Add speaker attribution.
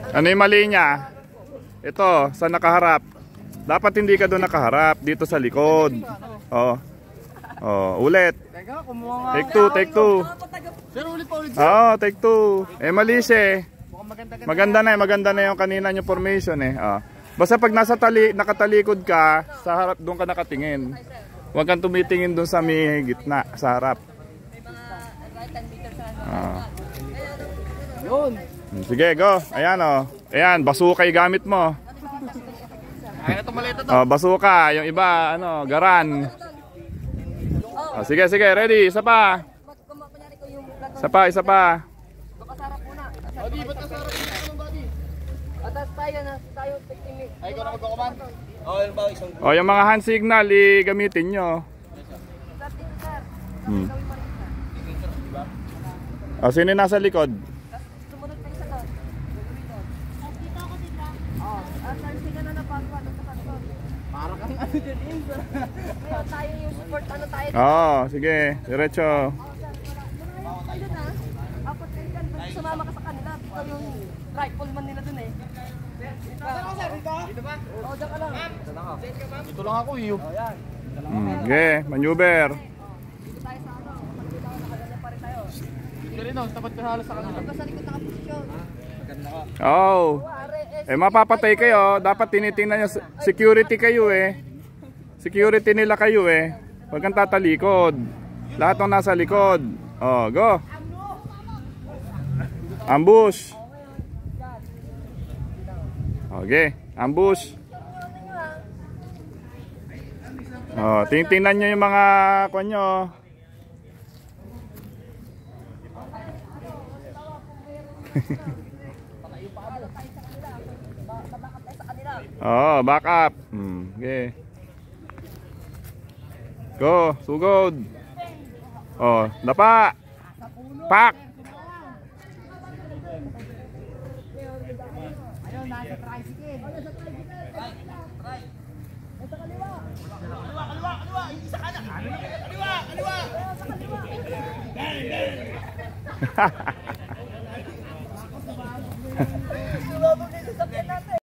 Speaker 1: Ano yung mali niya? Ito, sa nakaharap. Dapat hindi ka doon nakaharap, dito sa likod. Oh. Oh, ulit. Take two, take two. Oh, take two. Eh mali siya eh. Maganda na yung kanina yung formation eh. Oh. Basta pag nakatalikod ka, sa harap doon ka nakatingin. Huwag kang tumitingin doon sa may gitna, sa harap. Oh.
Speaker 2: Yun.
Speaker 1: Sige, go. Ayan oh. Ayan, basuka yung gamit mo. Oh, basuka, yung iba ano, garan. Oh, sige, sige, ready. Isa pa. Isa pa, isa pa. Oh, yung mga hand signal i-gamitin nyo. Oh, sino nasa likod?
Speaker 3: Tayo yung support, ano tayo?
Speaker 1: Oo, sige, diretso.
Speaker 3: Apat kayo dyan, sumama ka sa kanila. Ikaw yung rifleman nila dun eh. Dito ba? Oo, dyan ka lang.
Speaker 2: Dito lang ako iyo.
Speaker 1: Sige, maneuver.
Speaker 3: Dito tayo sa ano, pagkita ko nakaganyan pa rin tayo.
Speaker 2: Dito rin oh, tapat ka halos sa kanila.
Speaker 3: Hanggang sa likod nakaposisyon.
Speaker 1: Oh. Eh mapapatay kayo, dapat tinitingnan nyo, security kayo eh. Security nila kayo eh. Huwag kang tatalikod. Lahat ng nasa likod. Oh, go. Ambush. Okay, ambush. Oh, tingnan nyo yung mga kanyo. Oh, back up. Okay. Go, sugod. Oh, dapa. Pak.
Speaker 3: Ayun, nasa tricycle. Sa kaliwa. Kaliwa. Hindi sa kanan. Kaliwa. Sa kaliwa.